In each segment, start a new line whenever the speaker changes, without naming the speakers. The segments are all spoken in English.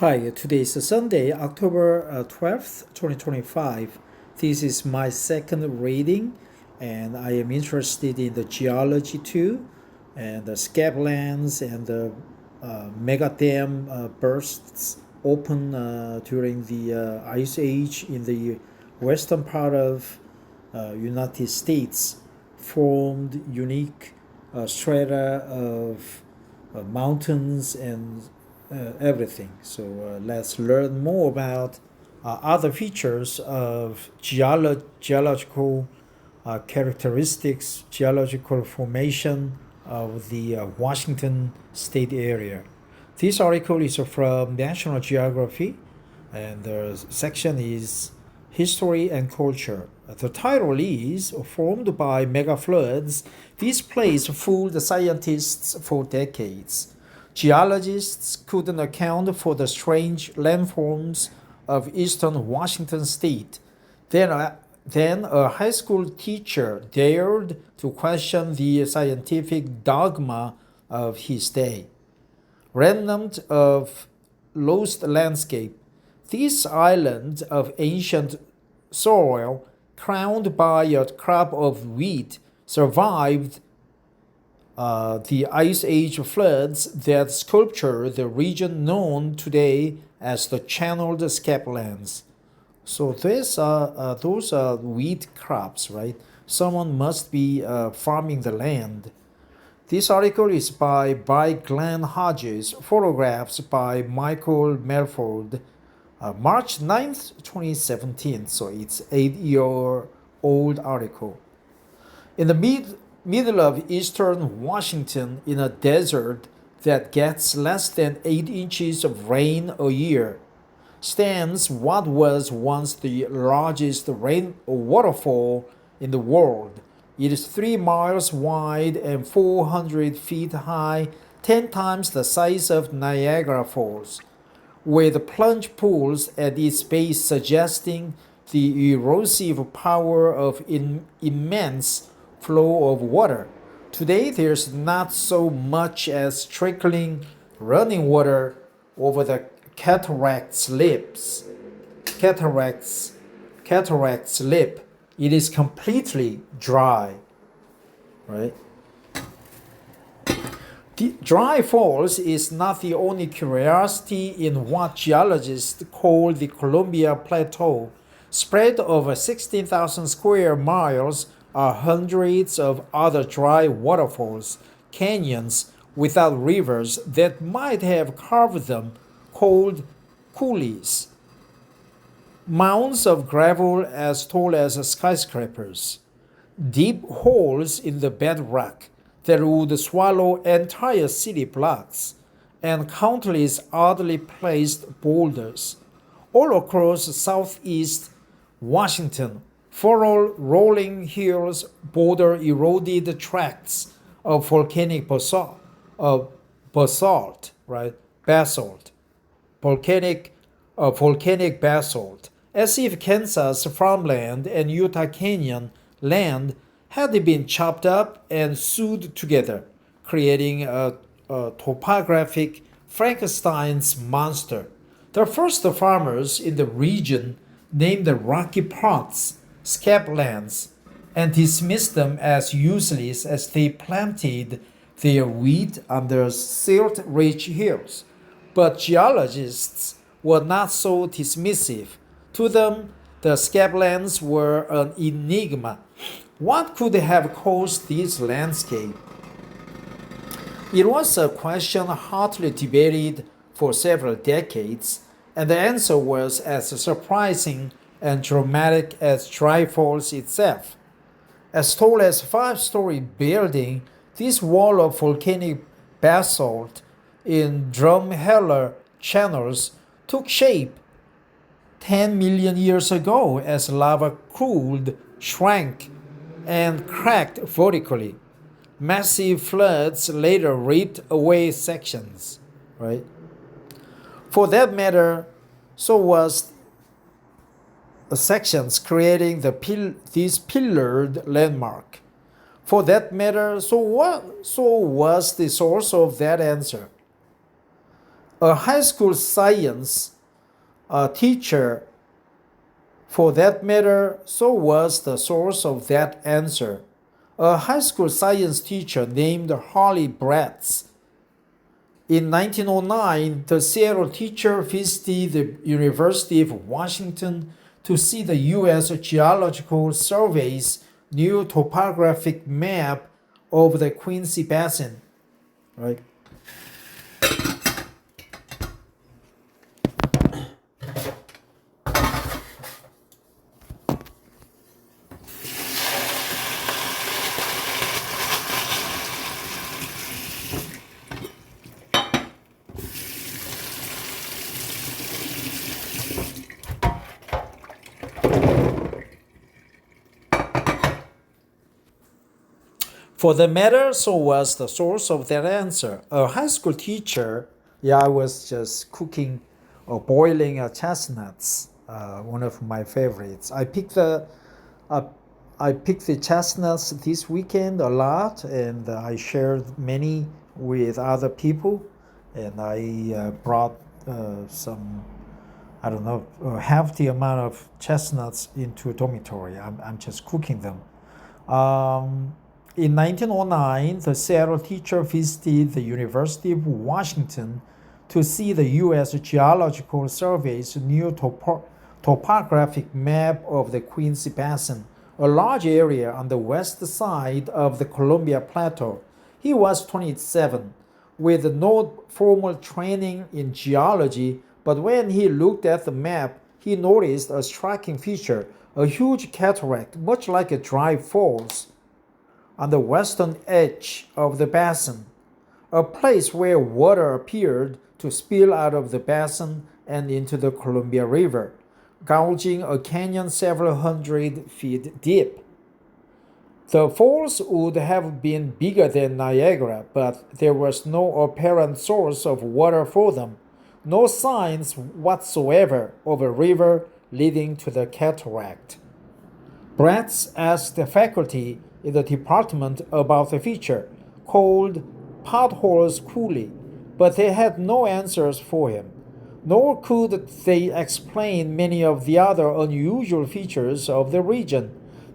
Hi, today is Sunday, October 12th, 2025. This is my second reading, and I am interested in the geology too, and the scablands and the mega dam bursts open during the Ice Age in the western part of United States, formed unique strata of mountains and everything. So let's learn more about other features of geological characteristics, geological formation of the Washington state area. This article is from National Geography, and the section is History and Culture. The title is Formed by Mega Floods. This place fooled scientists for decades. Geologists couldn't account for the strange landforms of eastern Washington state. Then a high school teacher dared to question the scientific dogma of his day. Remnant of lost landscape. This island of ancient soil, crowned by a crop of wheat, survived the Ice Age floods that sculpture the region known today as the channeled scablands. So those are wheat crops, right? Someone must be farming the land. This article is by Glenn Hodges, photographs by Michael Melford, March 9th, 2017. So it's 8-year-old article. In the middle of eastern Washington, in a desert that gets less than 8 inches of rain a year, stands what was once the largest rain waterfall in the world. It is 3 miles wide and 400 feet high, 10 times the size of Niagara Falls, with plunge pools at its base suggesting the erosive power of immense flow of water. Today, there's not so much as trickling running water over the cataract's lips. Cataract's lip. It is completely dry, right? The dry falls is not the only curiosity in what geologists call the Columbia Plateau. Spread over 16,000 square miles are hundreds of other dry waterfalls, canyons without rivers that might have carved them, called coulees. Mounds of gravel as tall as skyscrapers, deep holes in the bedrock that would swallow entire city blocks, and countless oddly placed boulders. All across southeast Washington, furrowed rolling hills border eroded tracts of volcanic basalt, right? Basalt, volcanic basalt, as if Kansas farmland and Utah Canyon land had been chopped up and sewed together, creating a topographic Frankenstein's monster. The first farmers in the region named the rocky parts scablands and dismissed them as useless as they planted their wheat on the silt-rich hills. But geologists were not so dismissive. To them, the scablands were an enigma. What could have caused this landscape? It was a question hotly debated for several decades, and the answer was as surprising and dramatic as Dry Falls itself. As tall as a 5-story building, this wall of volcanic basalt in drumheller channels took shape 10 million years ago as lava cooled, shrank, and cracked vertically. Massive floods later ripped away sections, right? For that matter, so was the sections creating this pillared landmark. For that matter, so was the source of that answer. A high school science teacher, for that matter, so was the source of that answer. A high school science teacher named Harley Bretz. In 1909, the Seattle teacher visited the University of Washington to see the U.S. Geological Survey's new topographic map of the Quincy Basin. Right? For the matter, so was the source of that answer. A high school teacher, I was just cooking or boiling chestnuts, one of my favorites. I picked the chestnuts this weekend a lot, and I shared many with other people, and I brought some, I don't know, half the amount of chestnuts into a dormitory. I'm just cooking them. In 1909, the Seattle teacher visited the University of Washington to see the U.S. Geological Survey's new topographic map of the Quincy Basin, a large area on the west side of the Columbia Plateau. He was 27, with no formal training in geology, but when he looked at the map, he noticed a striking feature, a huge cataract, much like a dry falls, on the western edge of the basin, a place where water appeared to spill out of the basin and into the Columbia River, gouging a canyon several hundred feet deep. The falls would have been bigger than Niagara, but there was no apparent source of water for them, no signs whatsoever of a river leading to the cataract. Bretz asked the faculty in the department about the feature, called potholes coulee, but they had no answers for him, nor could they explain many of the other unusual features of the region.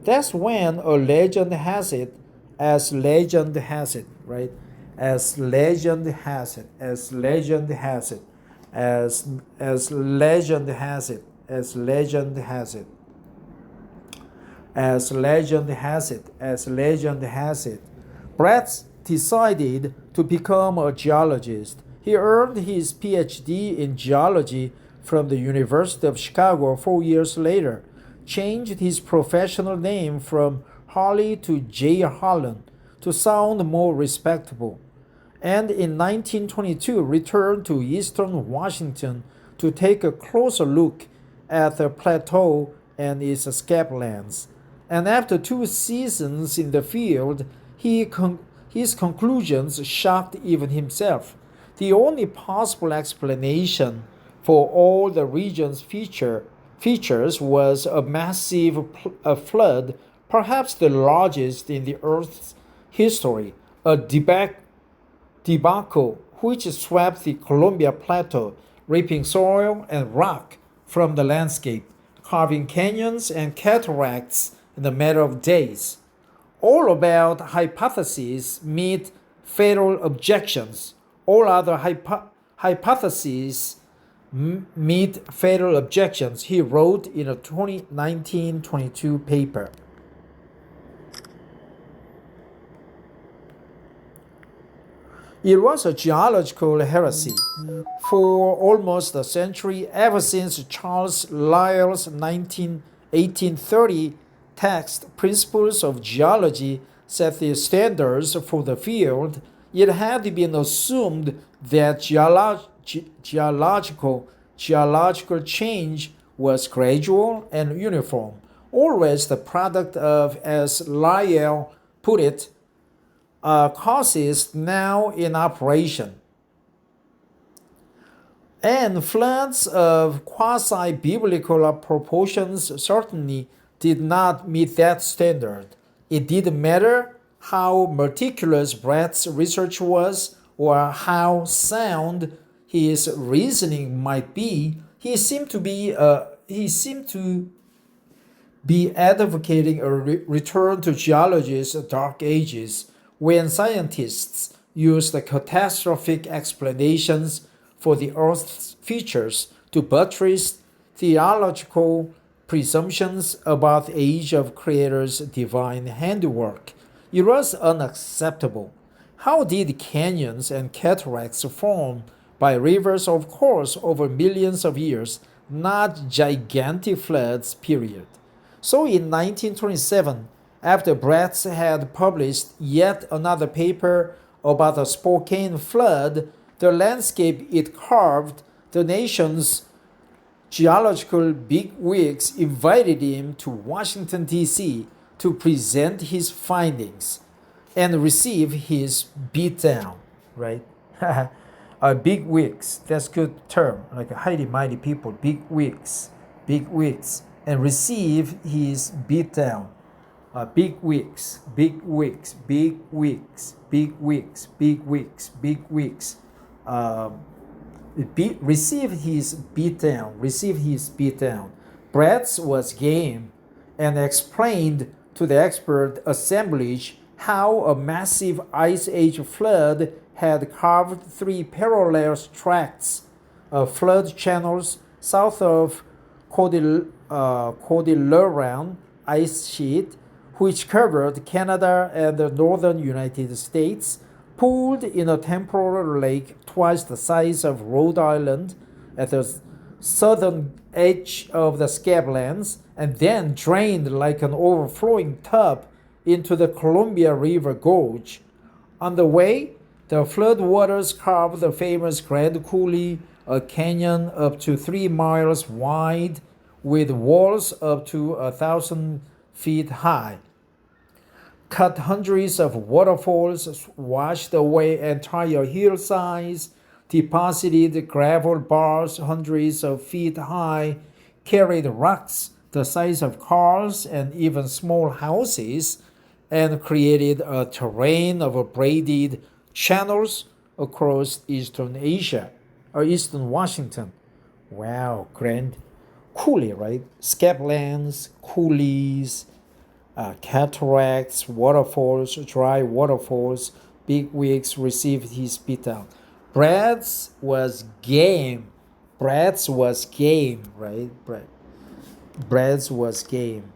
That's when a legend has it, as legend has it, right? As legend has it, as legend has it, as legend has it, as legend has it. As legend has it, as legend has it. Bretz decided to become a geologist. He earned his PhD in geology from the University of Chicago 4 years later, changed his professional name from Harley to J. Holland to sound more respectable, and in 1922 returned to eastern Washington to take a closer look at the plateau and its scablands. And after 2 seasons in the field, his conclusions shocked even himself. The only possible explanation for all the region's features was a massive flood, perhaps the largest in the Earth's history, a debacle which swept the Columbia Plateau, ripping soil and rock from the landscape, carving canyons and cataracts in a matter of days. All about hypotheses meet fatal objections. All other hypotheses meet fatal objections, he wrote in a 1922 paper. It was a geological heresy for almost a century, ever since Charles Lyell's 1830 text, Principles of Geology, set the standards for the field. It had been assumed that geological change was gradual and uniform, always the product of, as Lyell put it, causes now in operation. And floods of quasi-biblical proportions certainly did not meet that standard. It didn't matter how meticulous Bretz's research was or how sound his reasoning might be, he seemed to be advocating a return to geology's dark ages when scientists used the catastrophic explanations for the Earth's features to buttress theological presumptions about the age of Creator's divine handiwork. It was unacceptable. How did canyons and cataracts form by rivers, of course, over millions of years, not gigantic floods, period? So in 1927, after Bretz had published yet another paper about the Spokane flood, the landscape it carved, the nation's geological bigwigs invited him to Washington, D.C. to present his findings and receive his beatdown, right? Bigwigs, that's good term, like highly mighty people, bigwigs, and receive his beatdown. Bigwigs. Receive his beatdown. Bretz was game and explained to the expert assemblage how a massive ice age flood had carved 3 parallel tracts of flood channels south of Cordilleran ice sheet, which covered Canada and the northern United States, pooled in a temporal lake twice the size of Rhode Island at the southern edge of the scablands, and then drained like an overflowing tub into the Columbia River Gorge. On the way, the floodwaters carved the famous Grand Coulee, a canyon up to 3 miles wide with walls up to 1,000 feet high. Cut hundreds of waterfalls, washed away entire hillsides, deposited gravel bars hundreds of feet high, carried rocks the size of cars and even small houses, and created a terrain of braided channels across eastern Asia, or eastern Washington. Wow, grand. Coulee, right? Scablands, coulees, cataracts, waterfalls, dry waterfalls, bigwigs received his beatdown. Bretz was game. Bretz was game, right? Bretz was game.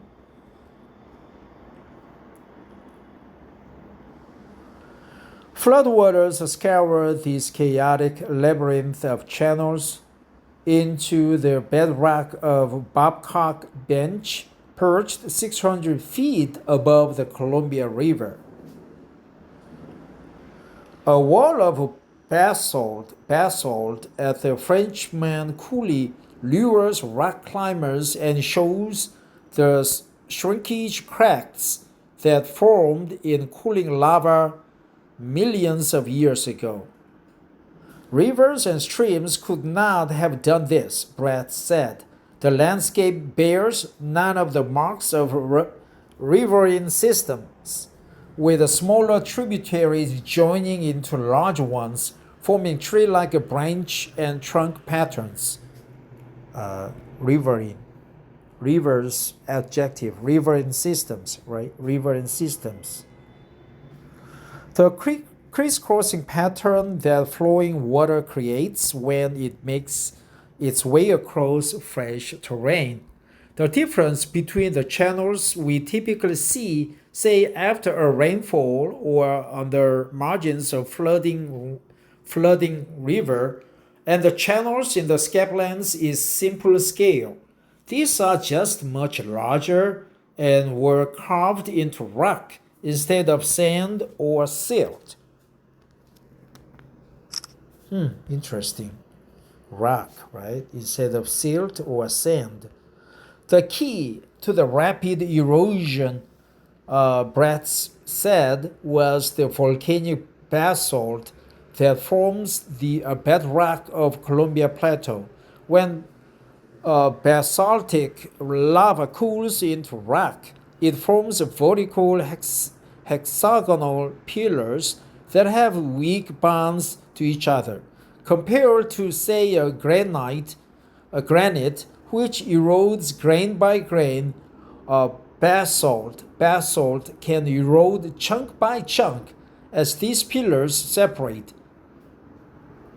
Floodwaters scoured this chaotic labyrinth of channels into the bedrock of Babcock Bench, perched 600 feet above the Columbia River. A wall of basalt at the Frenchman Coulee lures rock climbers and shows the shrinkage cracks that formed in cooling lava millions of years ago. Rivers and streams could not have done this, Bretz said. The landscape bears none of the marks of riverine systems, with smaller tributaries joining into large ones, forming tree-like branch and trunk patterns. Riverine. Rivers, adjective. Riverine systems, right? Riverine systems. The crisscrossing pattern that flowing water creates when it makes its way across fresh terrain. The difference between the channels we typically see, say after a rainfall or on the margins of flooding river, and the channels in the scablands is simple scale. These are just much larger and were carved into rock instead of sand or silt. Interesting. Rock, right? Instead of silt or sand. The key to the rapid erosion, Bretz said, was the volcanic basalt that forms the bedrock of Columbia Plateau. When basaltic lava cools into rock, it forms vertical hexagonal pillars that have weak bonds to each other. Compared to, say, a granite, which erodes grain by grain, basalt can erode chunk by chunk as these pillars separate.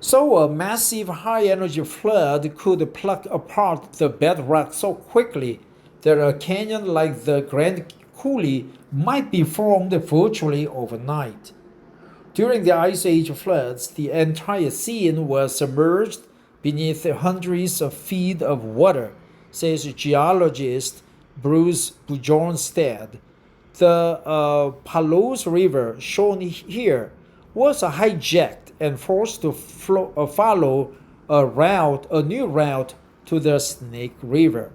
So a massive high-energy flood could pluck apart the bedrock so quickly that a canyon like the Grand Coulee might be formed virtually overnight. During the Ice Age floods, the entire scene was submerged beneath hundreds of feet of water, says geologist Bruce Bjornstad. The Palos River, shown here, was hijacked and forced to follow a new route to the Snake River.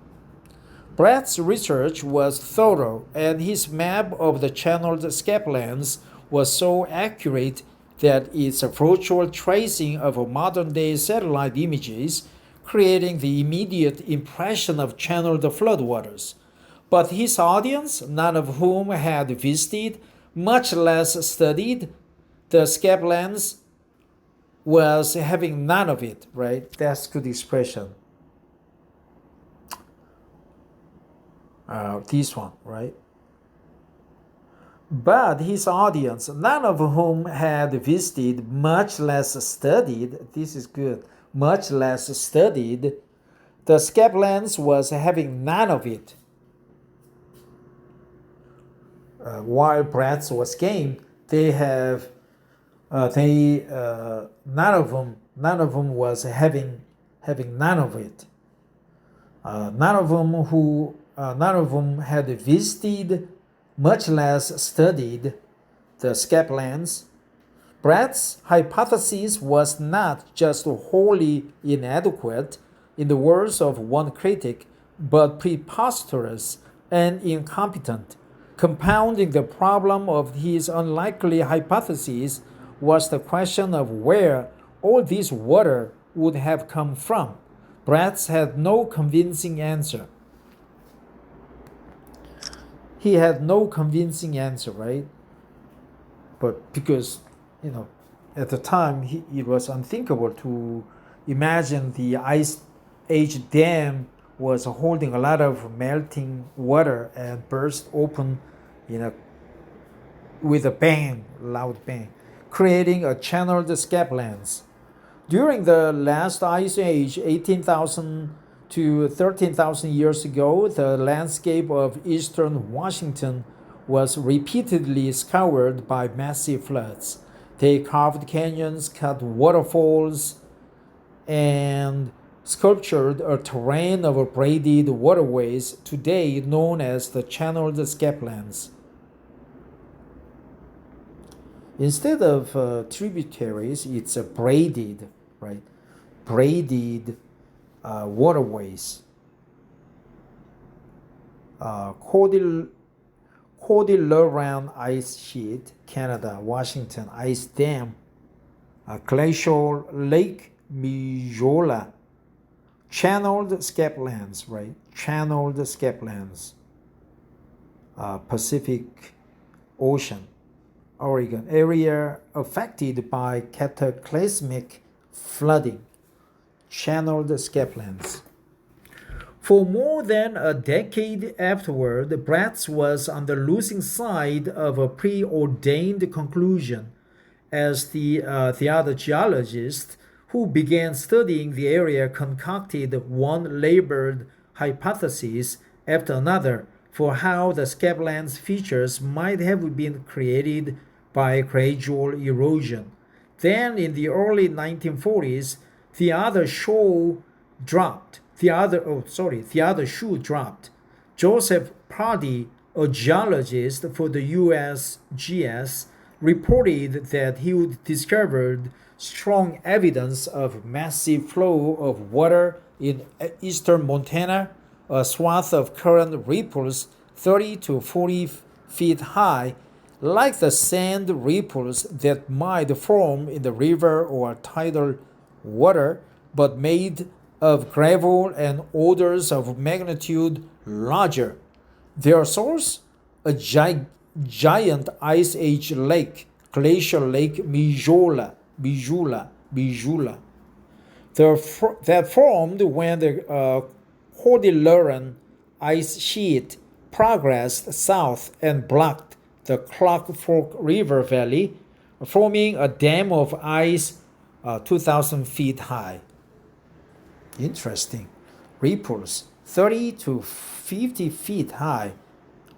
Bretz's research was thorough, and his map of the channeled scablands was so accurate that it's a virtual tracing of modern-day satellite images, creating the immediate impression of channeled floodwaters. But his audience, none of whom had visited, much less studied, the scablands, was having none of it, right? That's good expression. This one, right? But his audience, none of whom had visited, much less studied, this is good, much less studied, the scablands was having none of it. While Bretz was game, they have, none of them was having none of it. None of them had visited, much less studied, the scablands. Bretz's hypothesis was not just wholly inadequate, in the words of one critic, but preposterous and incompetent. Compounding the problem of his unlikely hypothesis was the question of where all this water would have come from. Bretz had no convincing answer. He had no convincing answer, right? But because, at the time, it was unthinkable to imagine the Ice Age dam was holding a lot of melting water and burst open with a bang, loud bang, creating a channeled scablands. During the last Ice Age, 18,000 to 13,000 years ago, the landscape of eastern Washington was repeatedly scoured by massive floods. They carved canyons, cut waterfalls, and sculptured a terrain of braided waterways, today known as the channeled scablands. Instead of tributaries, it's a braided, right? Braided waterways. Cordilleran ice sheet, Canada, Washington ice dam, glacial Lake Mijola, channeled scablands, right? Channeled scablands, Pacific Ocean, Oregon area affected by cataclysmic flooding, channeled scablands. For more than a decade afterward, Bretz was on the losing side of a preordained conclusion, as the other geologists who began studying the area concocted one labored hypothesis after another for how the scablands features might have been created by gradual erosion. Then in the early 1940s, the other shoe dropped. Joseph Pardee, a geologist for the USGS, reported that he had discovered strong evidence of massive flow of water in eastern Montana, a swath of current ripples 30 to 40 feet high, like the sand ripples that might form in the river or tidal water, but made of gravel and orders of magnitude larger. Their source? A giant Ice Age lake, glacial Lake Mijola. that formed when the Cordilleran ice sheet progressed south and blocked the Clark Fork River Valley, forming a dam of ice 2,000 feet high. Interesting. Ripples 30 to 50 feet high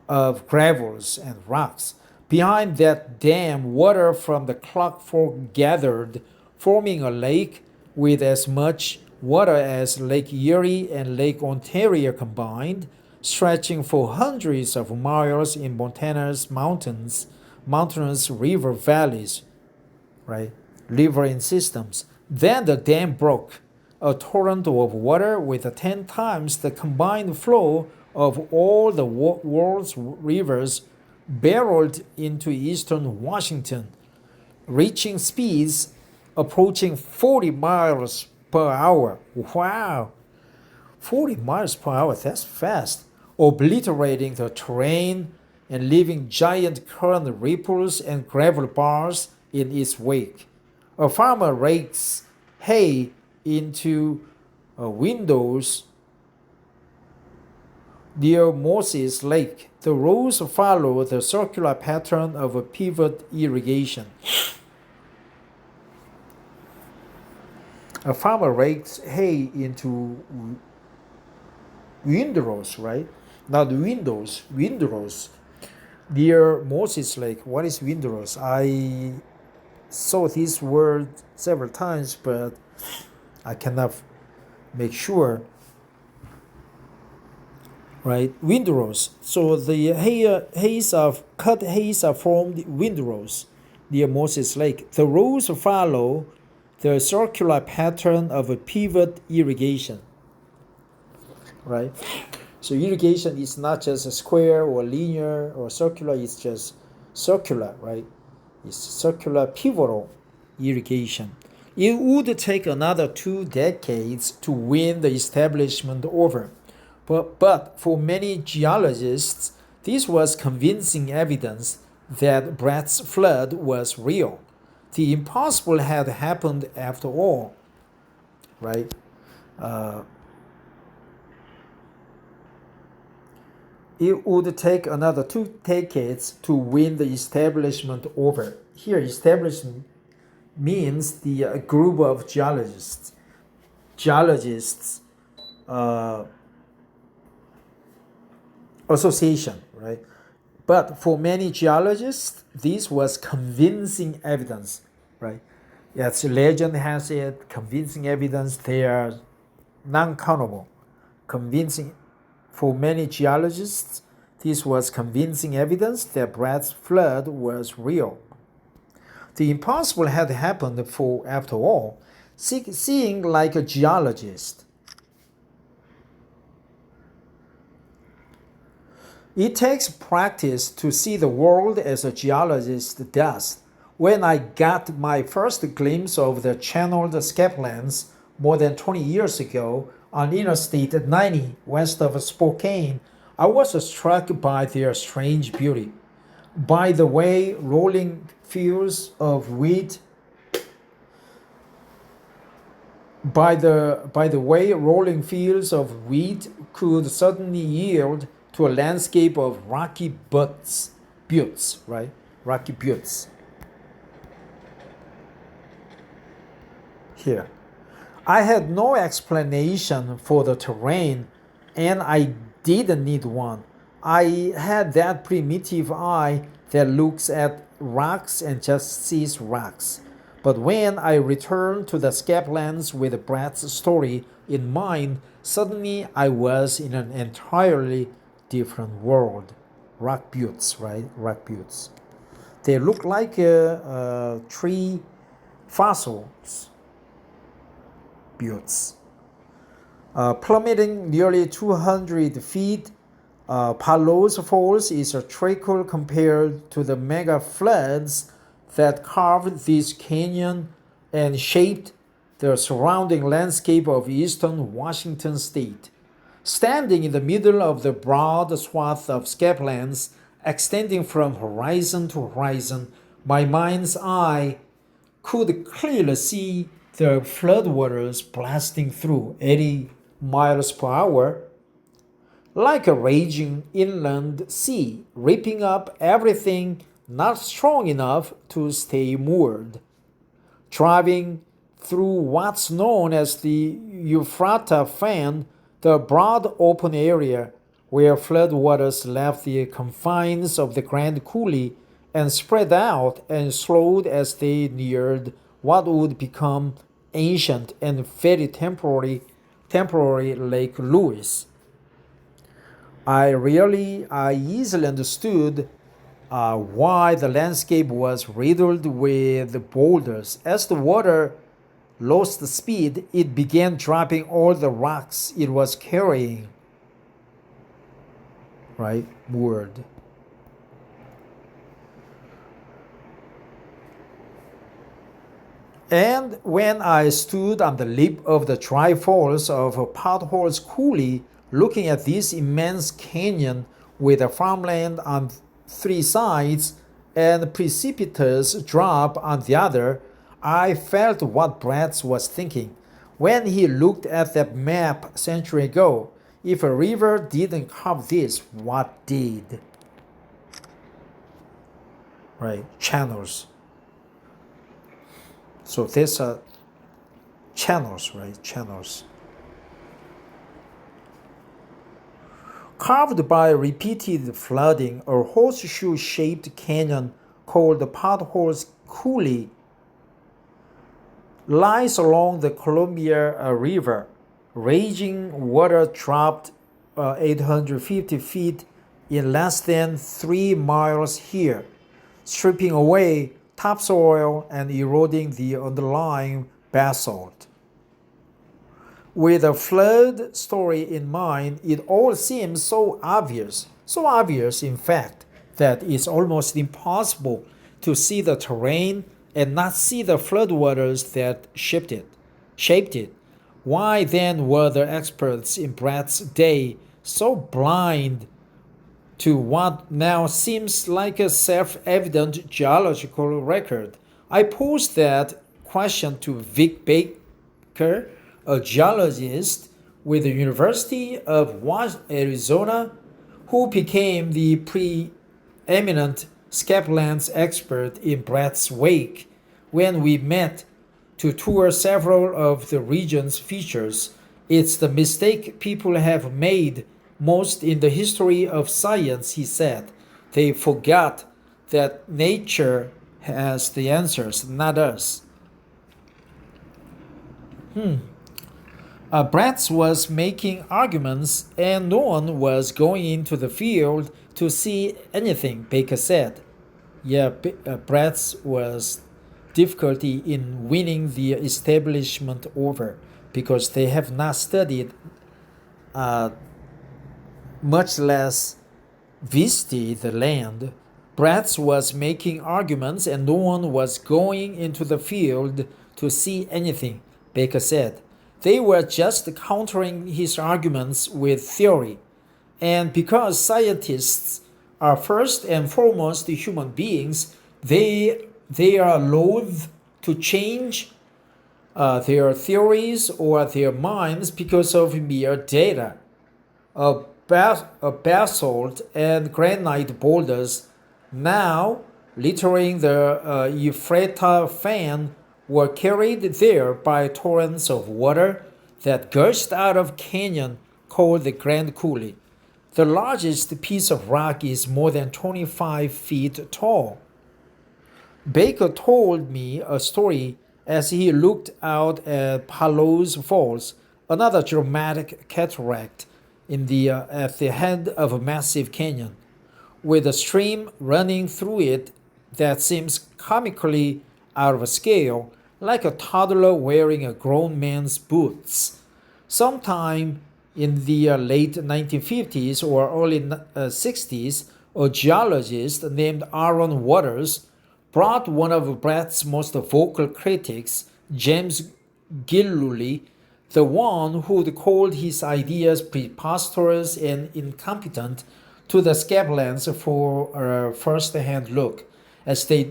of gravels and rocks. Behind that dam, water from the Clark Fork gathered, forming a lake with as much water as Lake Erie and Lake Ontario combined, stretching for hundreds of miles in Montana's mountainous river valleys, right? Riverine systems. Then the dam broke. A torrent of water with 10 times the combined flow of all the world's rivers barreled into eastern Washington, reaching speeds approaching 40 miles per hour. Wow! 40 miles per hour, that's fast. Obliterating the terrain and leaving giant current ripples and gravel bars in its wake. A farmer rakes hay into windows near Moses Lake. The rows follow the circular pattern of a pivot irrigation. A farmer rakes hay into windrows, right? Not windows, windrows near Moses Lake. What is windrows? I saw this word several times, but I cannot make sure. Right, windrows. So the cut hays are formed windrows near Moses Lake. The rows follow the circular pattern of a pivot irrigation. Right, so irrigation is not just a square or linear or circular. It's just circular, right? It's circular pivotal irrigation. It would take another 2 decades to win the establishment over. But for many geologists, this was convincing evidence that Bretz flood was real. The impossible had happened after all, right? It would take another 2 decades to win the establishment over. Here, establishment means the group of geologists. Association, right? But for many geologists, this was convincing evidence, right? Yes, legend has it, convincing evidence, they are non-countable. Convincing, for many geologists, this was convincing evidence that Bretz flood was real. The impossible had happened after all. Seeing like a geologist, it takes practice to see the world as a geologist does. When I got my first glimpse of the channeled scablands more than 20 years ago on Interstate 90 west of Spokane, I was struck by their strange beauty. By the way, rolling fields of wheat could suddenly yield to a landscape of rocky buttes, right? Rocky buttes. Here. I had no explanation for the terrain, and I didn't need one. I had that primitive eye that looks at rocks and just sees rocks. But when I returned to the scablands with Brett's story in mind, suddenly I was in an entirely different world. Rock buttes, right? Rock buttes. They look like tree fossils. Buttes. Plummeting nearly 200 feet, Palos Falls is a trickle compared to the mega floods that carved this canyon and shaped the surrounding landscape of eastern Washington state. Standing in the middle of the broad swath of scablands extending from horizon to horizon, my mind's eye could clearly see the floodwaters blasting through 80 miles per hour, like a raging inland sea, ripping up everything not strong enough to stay moored. Driving through what's known as the Ephrata Fan, the broad open area where floodwaters left the confines of the Grand Coulee and spread out and slowed as they neared what would become ancient and very temporary Lake Louise. I easily understood why the landscape was riddled with boulders. As the water lost speed, it began dropping all the rocks it was carrying. Right? Word. And when I stood on the lip of the dry falls of Potholes Coulee, looking at this immense canyon with a farmland on three sides and precipitous drop on the other, I felt what Bretz was thinking when he looked at that map a century ago. If a river didn't carve this, what did? Right, channels. So these are channels, right? Channels. Carved by repeated flooding, a horseshoe-shaped canyon called the Potholes Coulee lies along the Columbia River. Raging water dropped 850 feet in less than 3 miles here, stripping away topsoil and eroding the underlying basalt. With a flood story in mind, it all seems so obvious, in fact, that it's almost impossible to see the terrain and not see the floodwaters that shaped it. Why then were the experts in Brett's day so blind to what now seems like a self-evident geological record? I posed that question to Vic Baker, a geologist with the University of Arizona, who became the preeminent scablands expert in Brett's wake when we met to tour several of the region's features. It's the mistake people have made most in the history of science, he said. They forgot that nature has the answers, not us. Bretz was making arguments and no one was going into the field to see anything, Baker said. Yeah, Bretz was difficulty in winning the establishment over because they have not studied, much less visited the land. Bretz was making arguments and no one was going into the field to see anything, Baker said. They were just countering his arguments with theory. And because scientists are first and foremost human beings, they are loath to change their theories or their minds because of mere data. Basalt and granite boulders now littering the Ephrata Fan were carried there by torrents of water that gushed out of a canyon called the Grand Coulee. The largest piece of rock is more than 25 feet tall. Baker told me a story as he looked out at Palos Falls, another dramatic cataract at the head of a massive canyon, with a stream running through it that seems comically out of scale, like a toddler wearing a grown man's boots. Sometime in the late 1950s or early 60s, a geologist named Aaron Waters brought one of Brett's most vocal critics, James Gillooly, the one who'd called his ideas preposterous and incompetent, to the scablands for a first-hand look. As they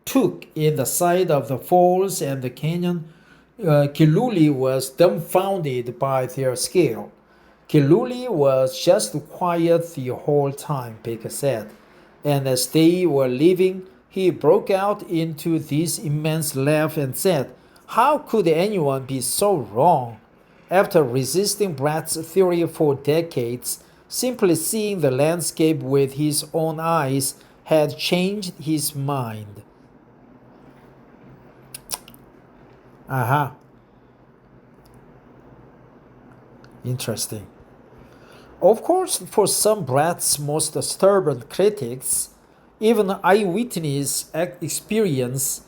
took in the side of the falls and the canyon, Coulee was dumbfounded by their skill. Coulee was just quiet the whole time, Baker said, and as they were leaving, he broke out into this immense laugh and said, "How could anyone be so wrong?" After resisting Bretz's theory for decades, simply seeing the landscape with his own eyes had changed his mind. Aha. Interesting. Of course, for some Bretz's most stubborn critics, even eyewitness experience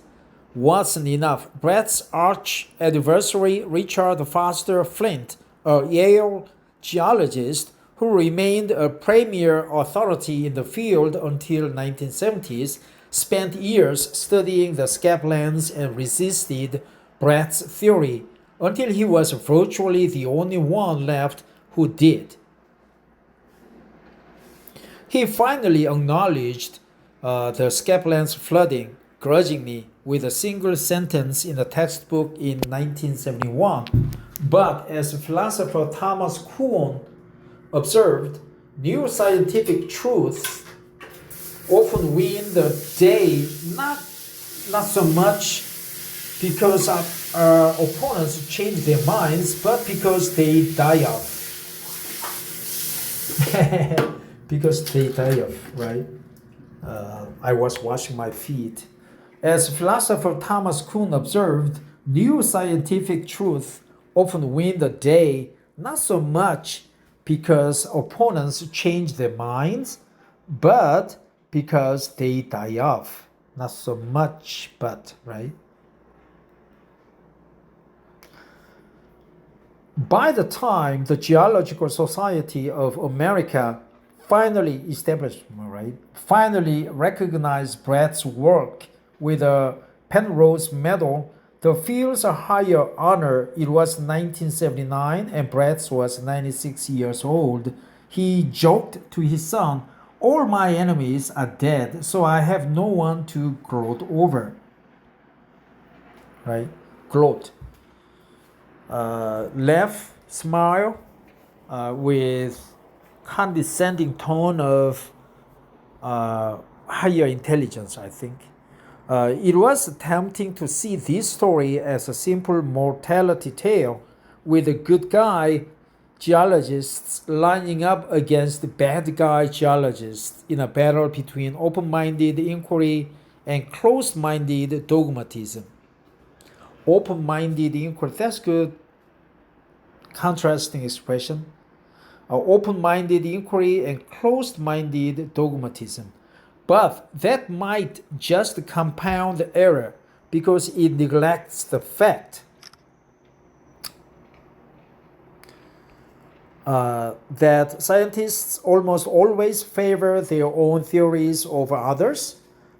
wasn't enough. Bretz's arch adversary, Richard Foster Flint, a Yale geologist who remained a premier authority in the field until 1970s, spent years studying the scablands and resisted Bretz's theory until he was virtually the only one left who did. He finally acknowledged the scablands flooding grudgingly with a single sentence in the textbook in 1971. But as philosopher Thomas Kuhn observed, new scientific truths often win the day, not so much because our opponents change their minds, but because they die off. Because they die off, right? I was washing my feet. As philosopher Thomas Kuhn observed, new scientific truths often win the day, not so much because opponents change their minds, but because they die off. Not so much, but, right? By the time the Geological Society of America finally recognized Bretz's work with a Penrose Medal, the field's higher honor. It was 1979 and Bretz was 96 years old. He joked to his son, "All my enemies are dead, so I have no one to gloat over." Right? Gloat. Laugh, smile, with condescending tone of higher intelligence, I think. It was tempting to see this story as a simple mortality tale with the good guy geologists lining up against bad guy geologists in a battle between open-minded inquiry and closed-minded dogmatism. Open-minded inquiry, that's good. Contrasting expression. Open-minded inquiry and closed-minded dogmatism. But that might just compound the error because it neglects the fact that scientists almost always favor their own theories over others,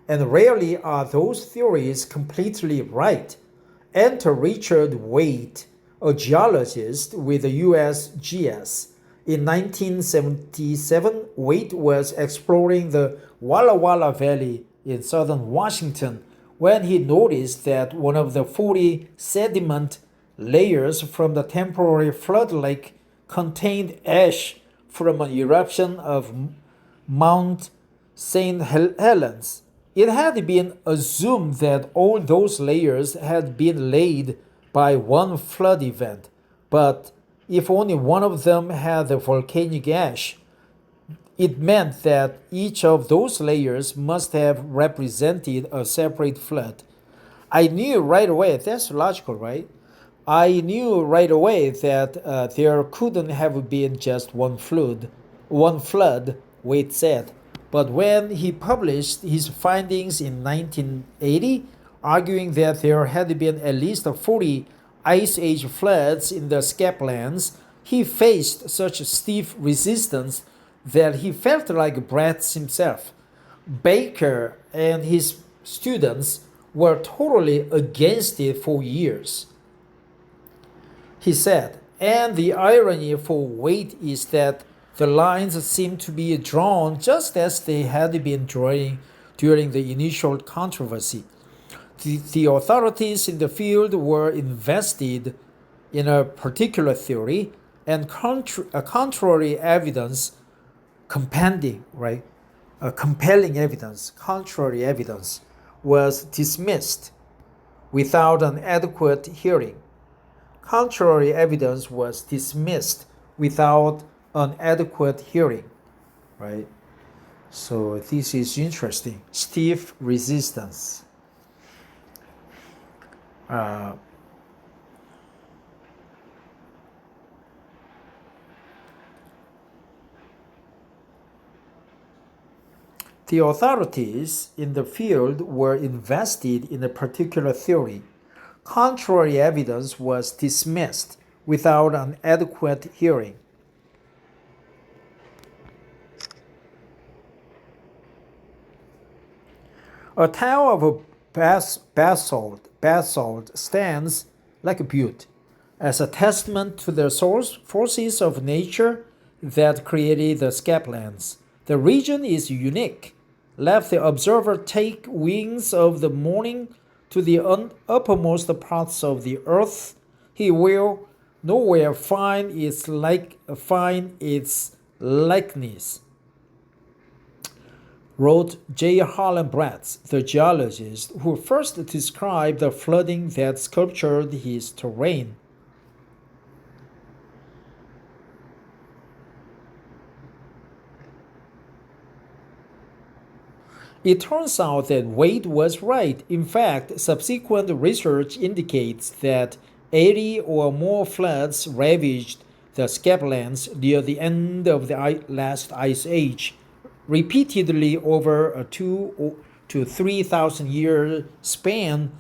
and rarely are those theories completely right. Enter Richard Waite, a geologist with the USGS. In 1977, Waite was exploring the Walla Walla Valley in southern Washington when he noticed that one of the 40 sediment layers from the temporary flood lake contained ash from an eruption of Mount St. Helens. It had been assumed that all those layers had been laid by one flood event, but if only one of them had the volcanic ash, it meant that each of those layers must have represented a separate flood. I knew right away, that's logical, right? I knew right away that there couldn't have been just one flood, Waite said. But when he published his findings in 1980, arguing that there had been at least 40 Ice Age floods in the scablands, he faced such stiff resistance that he felt like Bretz himself. Baker and his students were totally against it for years. He said, and the irony for Waite is that the lines seem to be drawn just as they had been drawing during the initial controversy. The authorities in the field were invested in a particular theory, and contrary evidence, compelling evidence, contrary evidence, was dismissed without an adequate hearing. Contrary evidence was dismissed without an adequate hearing, right? So this is interesting. Stiff resistance. The authorities in the field were invested in a particular theory. Contrary evidence was dismissed without an adequate hearing. A tile of basalt stands like a butte as a testament to the forces of nature that created the scablands. The region is unique. Let the observer take wings of the morning to the uppermost parts of the earth. He will nowhere find its likeness, wrote J. Harlan Bretz, the geologist who first described the flooding that sculptured his terrain. It turns out that Wade was right. In fact, subsequent research indicates that 80 or more floods ravaged the scablands near the end of the last ice age, repeatedly over a 2,000 to 3,000 year span,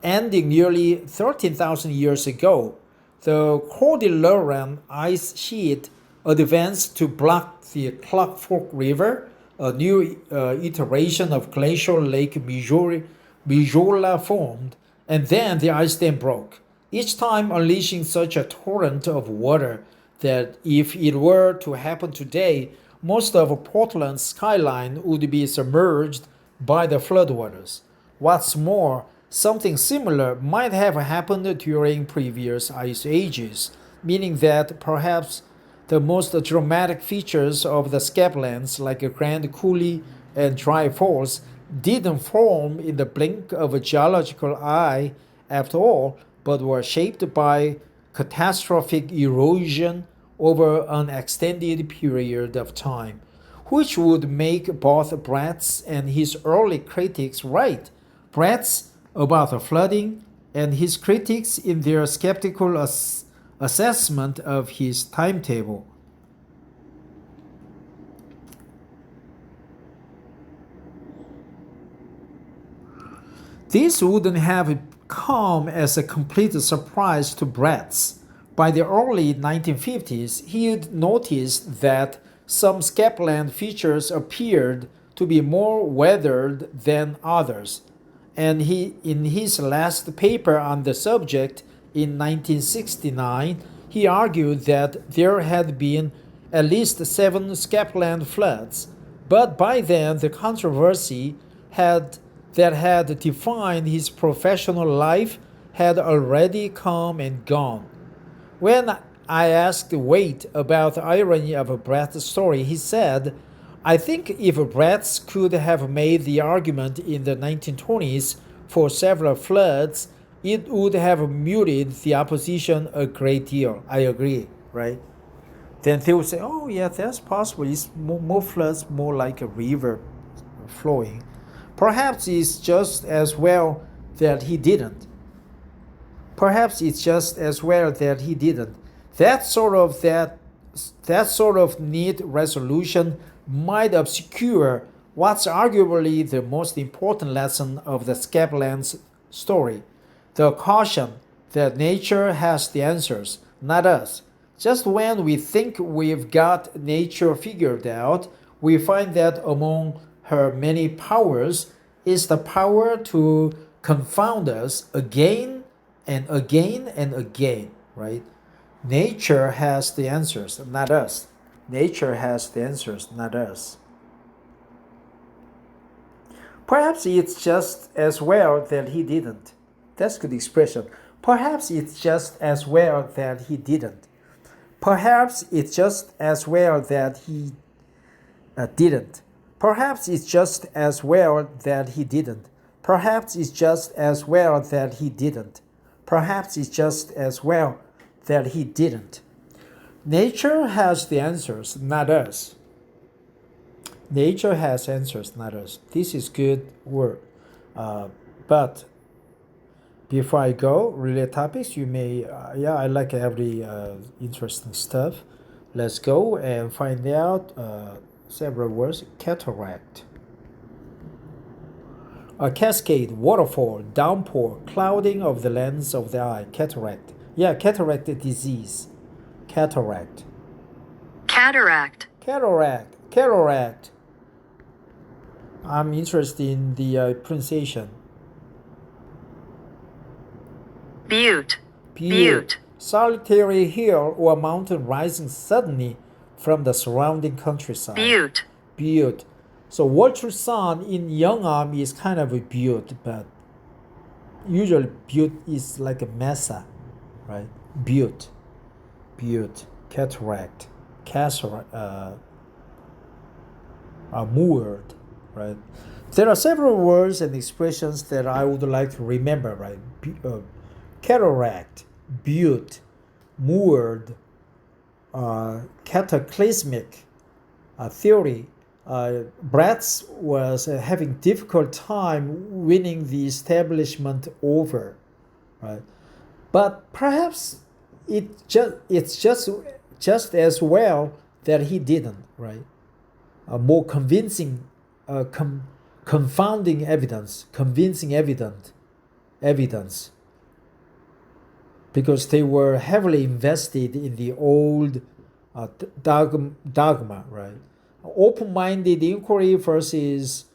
ending nearly 13,000 years ago. The Cordilleran ice sheet advanced to block the Clark Fork River, a new iteration of glacial Lake Mijola formed, and then the ice dam broke, each time unleashing such a torrent of water that if it were to happen today, most of Portland's skyline would be submerged by the floodwaters. What's more, something similar might have happened during previous ice ages, meaning that perhaps the most dramatic features of the scablands, like a Grand Coulee and Dry Falls, didn't form in the blink of a geological eye after all, but were shaped by catastrophic erosion over an extended period of time, which would make both Bretz and his early critics right. Bretz about the flooding, and his critics in their skeptical assessment of his timetable. This wouldn't have come as a complete surprise to Bretz. By the early 1950s, he had noticed that some scabland features appeared to be more weathered than others, and in his last paper on the subject in 1969, he argued that there had been at least 7 scabland floods, but by then the controversy that had defined his professional life had already come and gone. When I asked Wade about the irony of Brett's story, he said, I think if Bretz could have made the argument in the 1920s for several floods, it would have muted the opposition a great deal. I agree, right? Then they would say, oh, yeah, that's possible. It's more floods, more like a river flowing. Perhaps it's just as well that he didn't. Perhaps it's just as well that he didn't. That sort of neat resolution might obscure what's arguably the most important lesson of the scablands story: the caution that nature has the answers, not us. Just when we think we've got nature figured out, we find that among her many powers is the power to confound us again and again and again, right? Nature has the answers, not us. Nature has the answers, not us. Perhaps it's just as well that he didn't. That's good expression. Perhaps it's just as well that he didn't. Perhaps it's just as well that he didn't. Perhaps it's just as well that he didn't. Perhaps it's just as well that he didn't. Perhaps it's just as well that he didn't. Nature has the answers, not us. Nature has answers, not us. This is good word. But before I go, related topics, you may, I like every interesting stuff. Let's go and find out several words. Cataract. A cascade, waterfall, downpour, clouding of the lens of the eye. Cataract. Yeah, cataract disease. Cataract.
Cataract.
Cataract. Cataract. I'm interested in the pronunciation.
Butte.
Butte. Solitary hill or mountain rising suddenly from the surrounding countryside.
Butte.
Butte. So Walter Son in young arm is kind of a butte, but usually butte is like a mesa, right? Butte. Butte. Cataract. Moored, right? There are several words and expressions that I would like to remember, right? Cataract, butte, moored, cataclysmic theory. Bretz was having difficult time winning the establishment over, right? But perhaps it's just as well that he didn't, right? More convincing, confounding evidence, convincing evidence, because they were heavily invested in the old dogma, right? Open-minded inquiry versus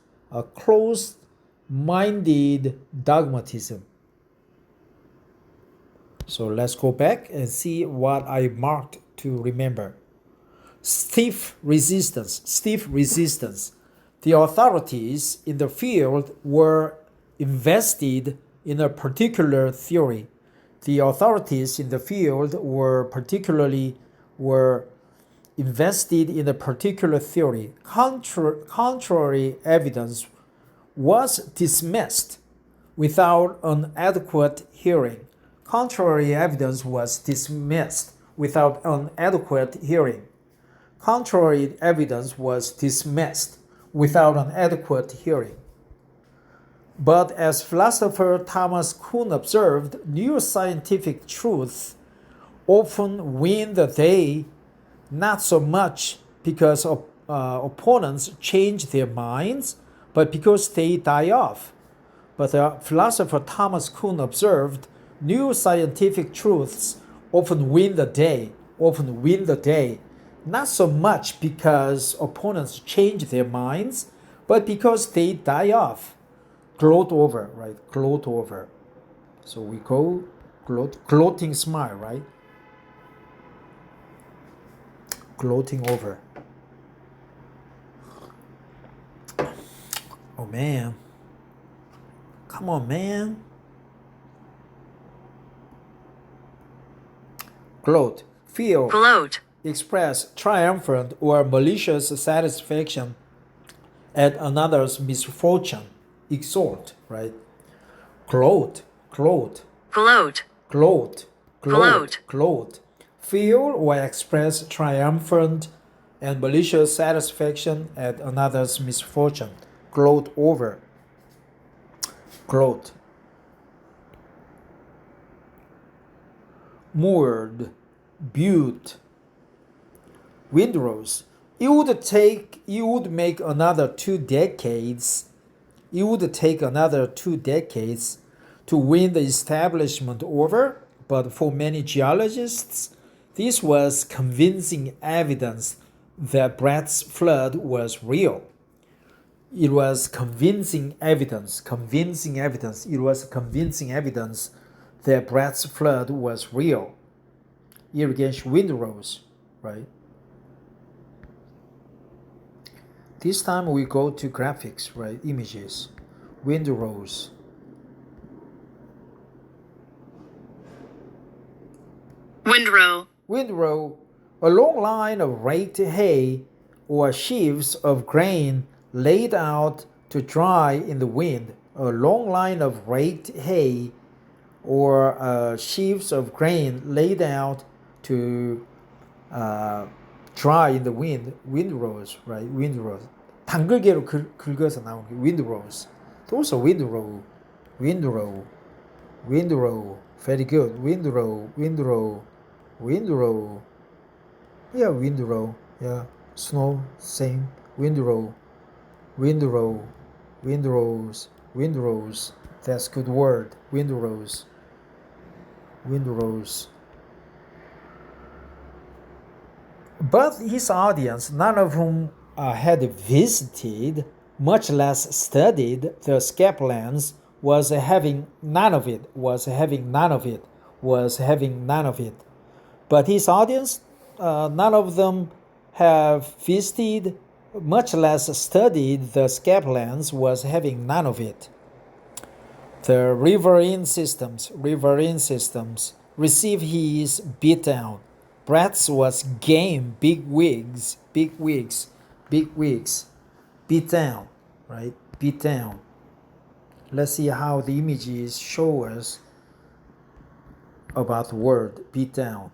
closed-minded dogmatism. So let's go back and see what I marked to remember. Stiff resistance. The authorities in the field were invested in a particular theory. The authorities in the field were invested in a particular theory. Contrary evidence was dismissed without an adequate hearing. Contrary evidence was dismissed without an adequate hearing. Contrary evidence was dismissed without an adequate hearing. But as philosopher Thomas Kuhn observed, new scientific truths often win the day, not so much because opponents change their minds, but because they die off. But the philosopher Thomas Kuhn observed, new scientific truths often win the day, not so much because opponents change their minds, but because they die off. Gloat over, right? Gloat over. So we go gloating smile, right? Gloating over. Oh man. Come on, man. Gloat. Feel.
Gloat.
Express triumphant or malicious satisfaction at another's misfortune. Exalt, right? Gloat. Gloat.
Gloat.
Gloat.
Gloat.
Gloat. Feel or express triumphant and malicious satisfaction at another's misfortune. Gloat over. Gloat. Moored. Butte. Windrows. It would make another 2 decades. It would take another 2 decades to win the establishment over, but for many geologists, this was convincing evidence that Bretz's flood was real. It was convincing evidence. It was convincing evidence that Bretz's flood was real. Irrigation windrows, right? This time we go to graphics, right? Images. windrows.
Windrow.
Windrow, a long line of raked hay or sheaves of grain laid out to dry in the wind. A long line of raked hay or sheaves of grain laid out to dry in the wind. Windrows, right? Windrows. 당글개로 긁어서 나온 게 windrows. Those are windrow. Windrow. Windrow. Very good. Windrow. Windrow. Windrow. Yeah, windrow. Yeah. Snow, same. Windrow. Windrow. Windrows. Windrows. That's good word. Windrows. Windrows. But his audience, none of whom had visited, much less studied the scablands, was having none of it, was having none of it, was having none of it. But his audience, none of them have visited, much less studied the scablands, was having none of it. The riverine systems receive his beatdown. Bretz was game, big wigs, beat down, right? Beat down. Let's see how the images show us about the word beat down.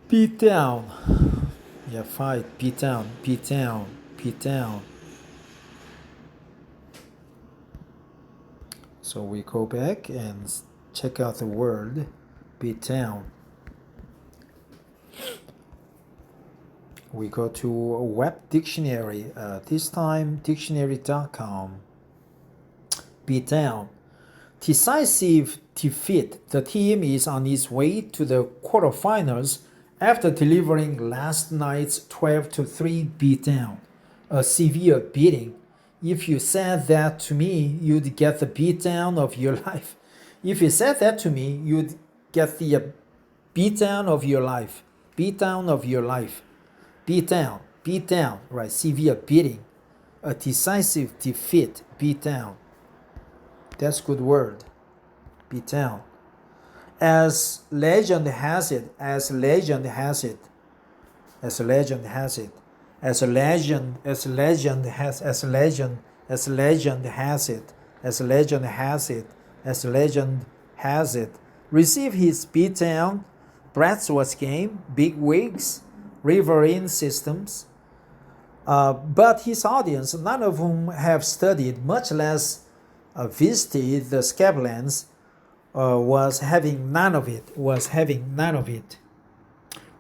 Beat down. Yeah, fight. Beat down. Beat down. Beat down. So we go back and check out the word beat down. We go to a web dictionary, this time dictionary.com. Beat down. Decisive defeat. The team is on its way to the quarterfinals after delivering last night's 12-3 beatdown, a severe beating. If you said that to me, you'd get the beatdown of your life. If you said that to me, you'd get the beatdown of your life. Beatdown of your life. Beat down, right? Severe beating. A decisive defeat, beat down. That's good word. Beat down. As legend has it, as legend has it, as legend has it, as legend has it, as legend has it, as legend has it. Receive his beat down. Bretz was game, big wigs, riverine systems. But his audience, none of whom have studied, much less visited the scablands, was having none of it,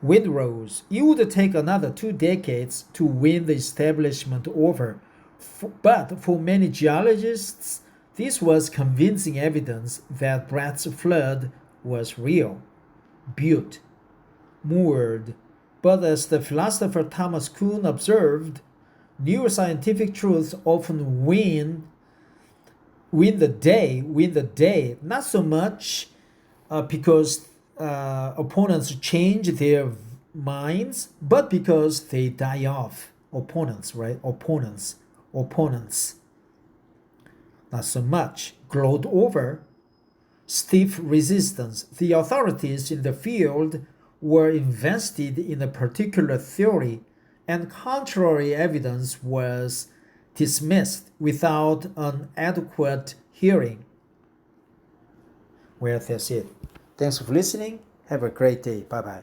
Windrows. It would take another 2 decades to win the establishment over, but for many geologists, this was convincing evidence that Bretz's flood was real, built, moored. But as the philosopher Thomas Kuhn observed, neuroscientific truths often win the day, not so much because opponents change their minds, but because they die off. Opponents, right? Opponents. Not so much. Glowed over. Stiff resistance. The authorities in the field were invested in a particular theory, and contrary evidence was dismissed without an adequate hearing. Well, that's it. Thanks for listening. Have a great day. Bye-bye.